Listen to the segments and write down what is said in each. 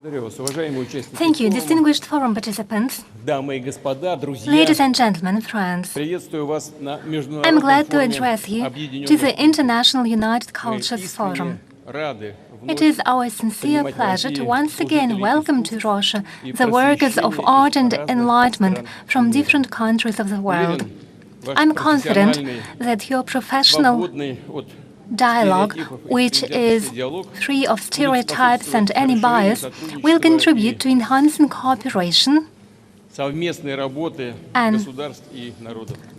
Thank you, distinguished forum participants. Ladies and gentlemen, friends, I'm glad to address you to the International United Cultures Forum. It is our sincere pleasure to once again welcome to Russia the workers of art and enlightenment from different countries of the world. I'm confident that your professional dialogue, which is free of stereotypes and any bias, will contribute to enhancing cooperation and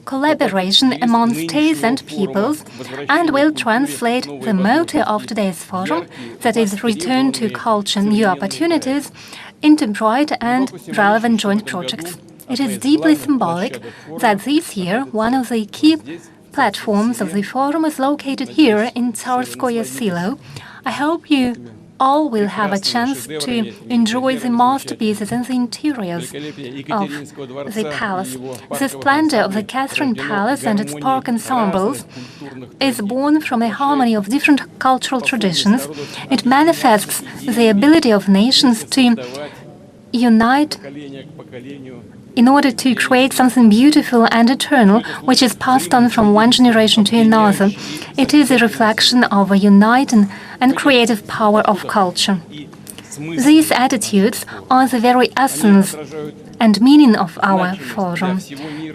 collaboration among states and peoples, and will translate the motto of today's forum, that is, return to culture, new opportunities, into bright and relevant joint projects. It is deeply symbolic that this year one of the key platforms of the forum is located here in Tsarskoe Selo. I hope you all will have a chance to enjoy the masterpieces and the interiors of the palace. The splendor of the Catherine Palace and its park ensembles is born from a harmony of different cultural traditions. It manifests the ability of nations to unite in order to create something beautiful and eternal, which is passed on from one generation to another. It is a reflection of a uniting and creative power of culture. These attitudes are the very essence and meaning of our forum.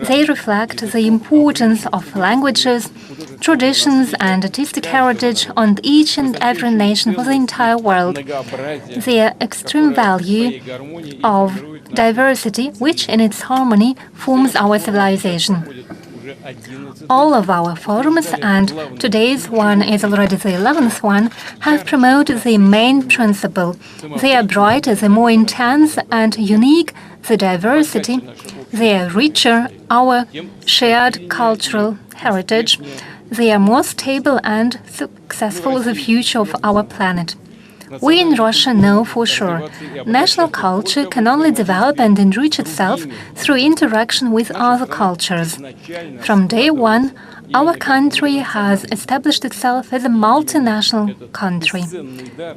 They reflect the importance of languages, traditions, and artistic heritage on each and every nation for the entire world. Their extreme value of diversity, which in its harmony forms our civilization. All of our forums, and today's one is already the 11th one, have promoted the main principle. They are brighter, the more intense and unique the diversity, they are richer our shared cultural heritage, they are more stable and successful the future of our planet. We in Russia know for sure, national culture can only develop and enrich itself through interaction with other cultures. From day one, our country has established itself as a multinational country.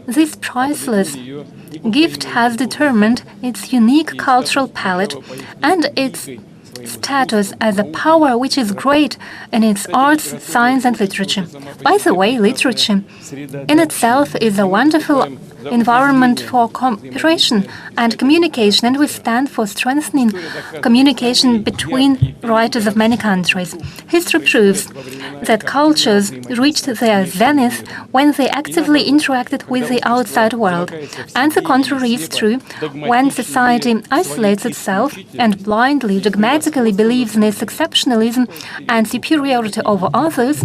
This priceless gift has determined its unique cultural palette and its status as a power which is great in its arts, science and literature. By the way, literature in itself is a wonderful environment for cooperation and communication, and we stand for strengthening communication between writers of many countries. History proves that cultures reached their zenith when they actively interacted with the outside world, and the contrary is true when society isolates itself and blindly, dogmatically believes in its exceptionalism and superiority over others.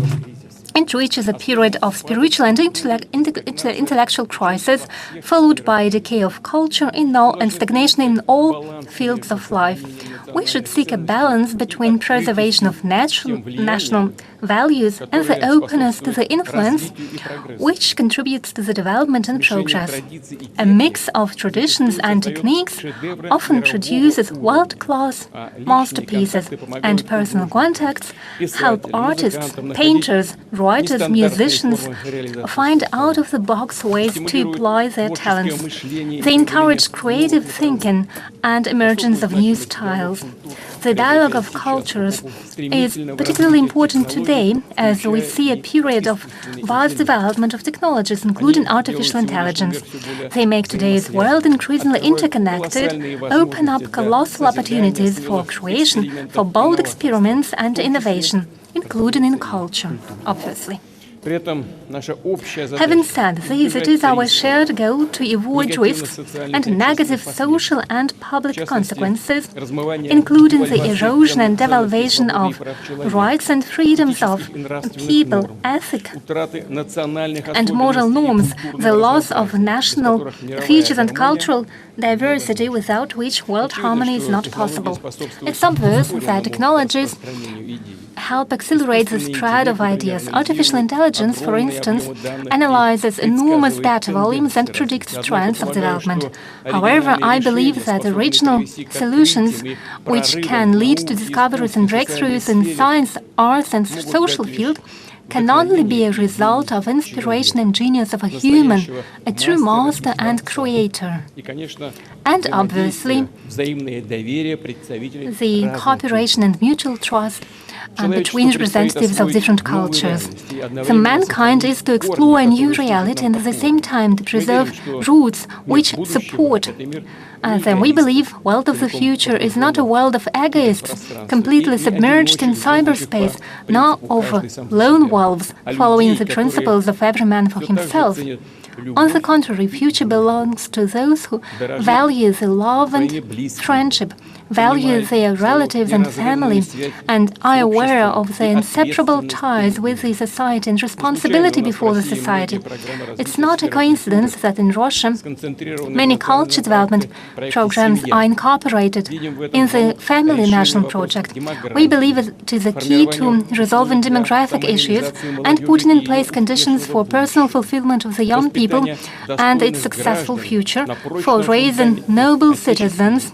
It reaches a period of spiritual and intellectual crisis, followed by a decay of culture and stagnation in all fields of life. We should seek a balance between preservation of national values and the openness to the influence which contributes to the development and progress. A mix of traditions and techniques often produces world-class masterpieces, and personal contacts help artists, painters, writers, musicians find out-of-the-box ways to apply their talents. They encourage creative thinking and emergence of new styles. The dialogue of cultures is particularly important today as we see a period of vast development of technologies, including artificial intelligence. They make today's world increasingly interconnected, open up colossal opportunities for creation, for bold experiments and innovation, including in culture, obviously. Having said this, it is our shared goal to avoid risks and negative social and public consequences, including the erosion and devaluation of rights and freedoms of people, ethics and moral norms, the loss of national features and cultural diversity without which world harmony is not possible. It's obvious that technologies help accelerate the spread of ideas. Artificial intelligence, for instance, analyzes enormous data volumes and predicts trends of development. However, I believe that original solutions which can lead to discoveries and breakthroughs in science, arts and social field can only be a result of inspiration and genius of a human, a true master and creator. And obviously, the cooperation and mutual trust between representatives of different cultures. So mankind is to explore a new reality and at the same time to preserve roots which support. Then we believe world of the future is not a world of egoists, completely submerged in cyberspace, nor of lone wolves following the principles of every man for himself. On the contrary, future belongs to those who value the love and friendship, value their relatives and family, and are aware of their inseparable ties with the society and responsibility before the society. It's not a coincidence that in Russia, many culture development programs are incorporated in the Family National Project. We believe it is a key to resolving demographic issues and putting in place conditions for personal fulfillment of the young people and its successful future for raising noble citizens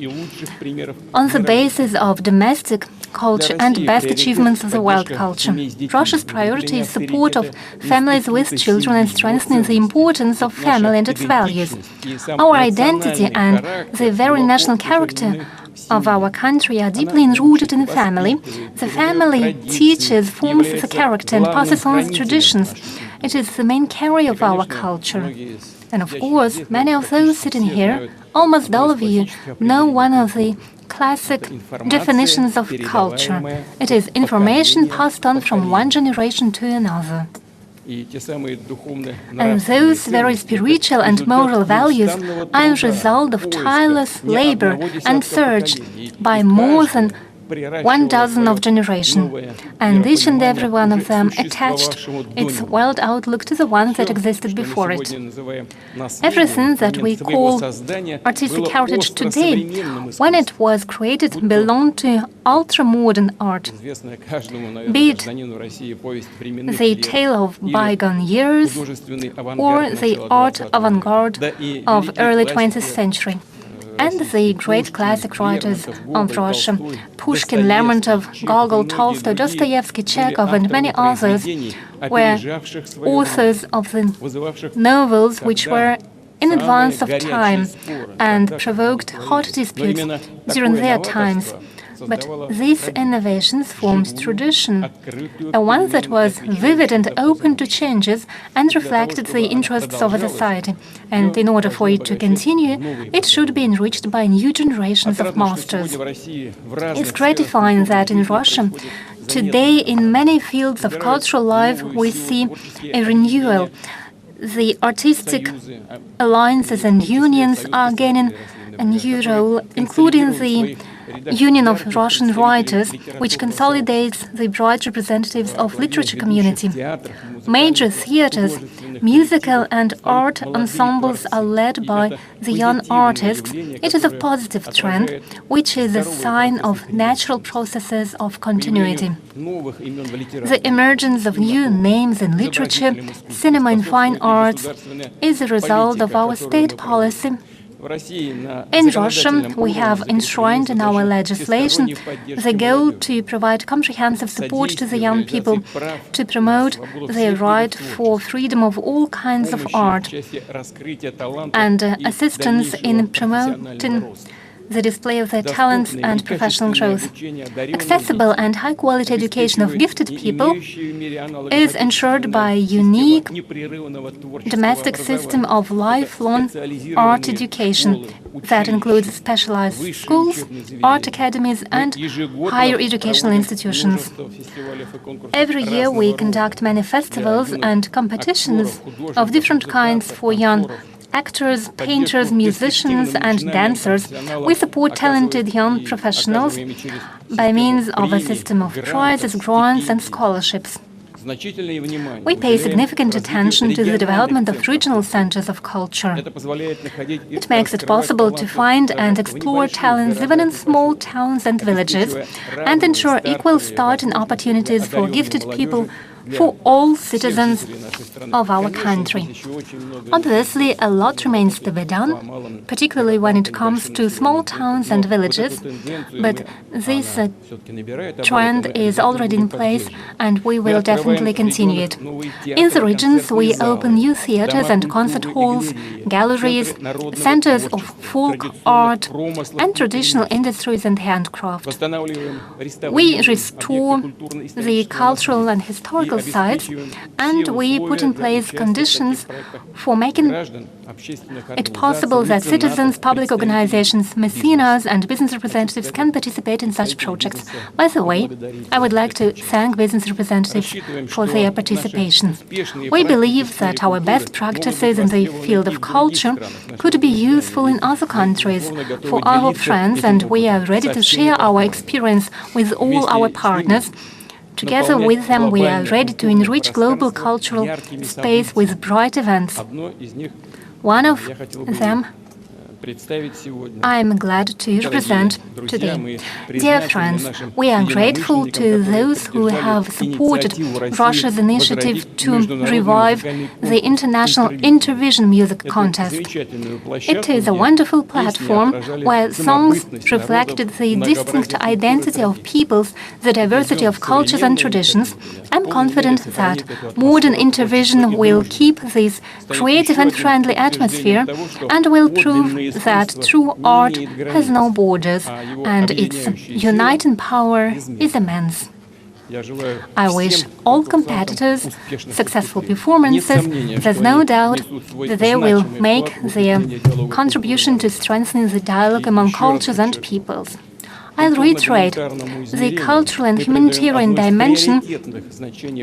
on the basis of domestic culture and best achievements of the world culture. Russia's priority is support of families with children and strengthening the importance of family and its values. Our identity and the very national character of our country are deeply enrooted in the family. The family teaches, forms the character and passes on its traditions. It is the main carrier of our culture. And of course, many of those sitting here, almost all of you, know one of the classic definitions of culture. It is information passed on from one generation to another. And those very spiritual and moral values are a result of tireless labor and search by more than 1,000 of generations, and each and every one of them attached its world outlook to the one that existed before it. Everything that we call artistic heritage today, when it was created, belonged to ultra-modern art, be it the tale of bygone years or the art avant-garde of early 20th century. And the great classic writers of Russia, Pushkin, Lermontov, Gogol, Tolstoy, Dostoevsky, Chekhov, and many others, were authors of the novels which were in advance of time and provoked hot disputes during their times. But these innovations formed tradition, a one that was vivid and open to changes and reflected the interests of a society. And in order for it to continue, it should be enriched by new generations of masters. It's gratifying that in Russia, today in many fields of cultural life, we see a renewal. The artistic alliances and unions are gaining a new role, including the Union of Russian Writers, which consolidates the broad representatives of literature community. Major theaters, musical and art ensembles are led by the young artists. It is a positive trend, which is a sign of natural processes of continuity. The emergence of new names in literature, cinema and fine arts is a result of our state policy. In Russia, we have enshrined in our legislation the goal to provide comprehensive support to the young people, to promote their right for freedom of all kinds of art, and assistance in promoting the display of their talents and professional growth. Accessible and high-quality education of gifted people is ensured by a unique domestic system of lifelong art education that includes specialized schools, art academies, and higher educational institutions. Every year we conduct many festivals and competitions of different kinds for young actors, painters, musicians, and dancers. We support talented young professionals by means of a system of prizes, grants, and scholarships. We pay significant attention to the development of regional centers of culture. It makes it possible to find and explore talents even in small towns and villages, and ensure equal starting opportunities for gifted people for all citizens of our country. Obviously, a lot remains to be done, particularly when it comes to small towns and villages, but this trend is already in place and we will definitely continue it. In the regions, we open new theaters and concert halls, galleries, centers of folk art and traditional industries and handcraft. We restore the cultural and historical sites, and we put in place conditions for making it possible that citizens, public organizations, mecenas and business representatives can participate in such projects. By the way, I would like to thank business representatives for their participation. We believe that our best practices in the field of culture could be useful in other countries for our friends, and we are ready to share our experience with all our partners. Together with them, we are ready to enrich global cultural space with bright events. One of them I am glad to represent today. Dear friends, we are grateful to those who have supported Russia's initiative to revive the international Intervision music contest. It is a wonderful platform where songs reflected the distinct identity of peoples, the diversity of cultures and traditions. I'm confident that modern Intervision will keep this creative and friendly atmosphere and will prove that true art has no borders and its uniting power is immense. I wish all competitors successful performances. There's no doubt that they will make their contribution to strengthening the dialogue among cultures and peoples. I'll reiterate, the cultural and humanitarian dimension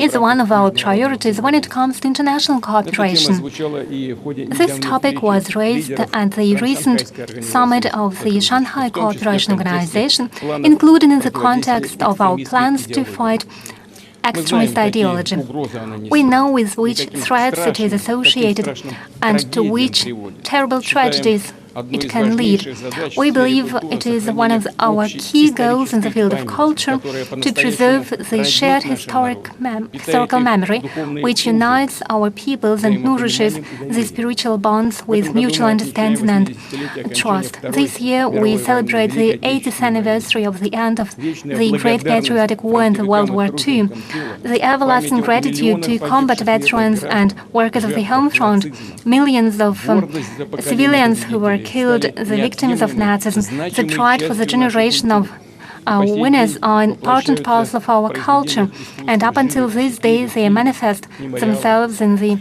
is one of our priorities when it comes to international cooperation. This topic was raised at the recent summit of the Shanghai Cooperation Organization, including in the context of our plans to fight extremist ideology. We know with which threats it is associated and to which terrible tragedies it can lead. We believe it is one of our key goals in the field of culture to preserve the shared historical memory which unites our peoples and nourishes the spiritual bonds with mutual understanding and trust. This year we celebrate the 80th anniversary of the end of the Great Patriotic War in the World War II. The everlasting gratitude to combat veterans and workers of the home front, millions of civilians who were killed, the victims of Nazism, the pride for the generation of our winners are an important part of our culture, and up until this day they manifest themselves in the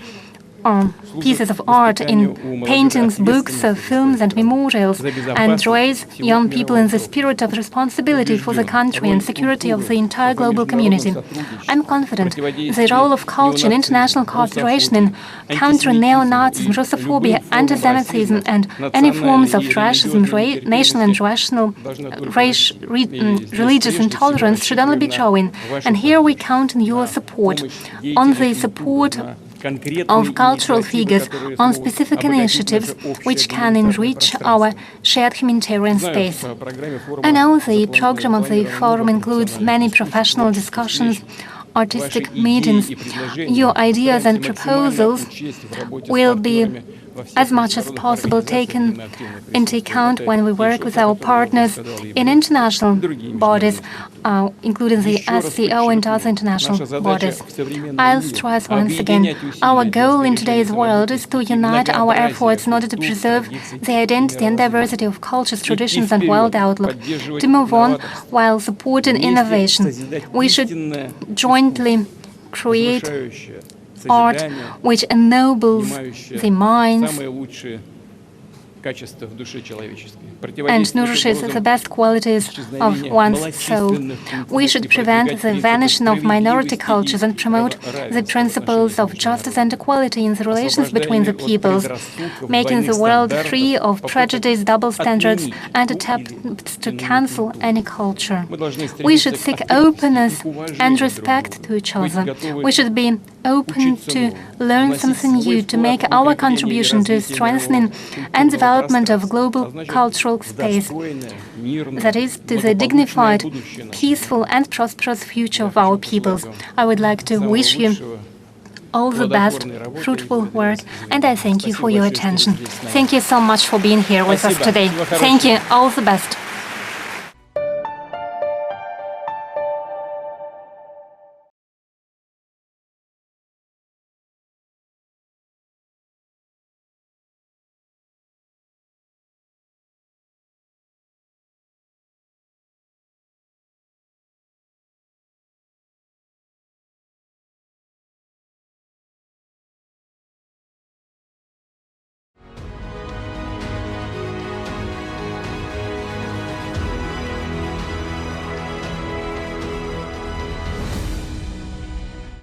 pieces of art, in paintings, books, films and memorials, and raise young people in the spirit of responsibility for the country and security of the entire global community. I'm confident the role of culture in international cooperation in countering neo-Nazism, Russophobia, anti-Semitism and any forms of racism, national and religious intolerance should only be growing. And here we count on your support, on the support of cultural figures, on specific initiatives which can enrich our shared humanitarian space. I know the program of the forum includes many professional discussions, artistic meetings. Your ideas and proposals will be as much as possible taken into account when we work with our partners in international bodies, including the SCO and other international bodies. I'll stress once again, our goal in today's world is to unite our efforts in order to preserve the identity and diversity of cultures, traditions and world outlook, to move on while supporting innovation. We should jointly create art which ennobles the minds and nourishes the best qualities of one's soul. We should prevent the vanishing of minority cultures and promote the principles of justice and equality in the relations between the peoples, making the world free of prejudice, double standards, and attempts to cancel any culture. We should seek openness and respect to each other. We should be open to learn something new, to make our contribution to strengthening and developing development of global cultural space, that is, to the dignified, peaceful and prosperous future of our peoples. I would like to wish you all the best, fruitful work, and I thank you for your attention. Thank you so much for being here with us today. Thank you. All the best.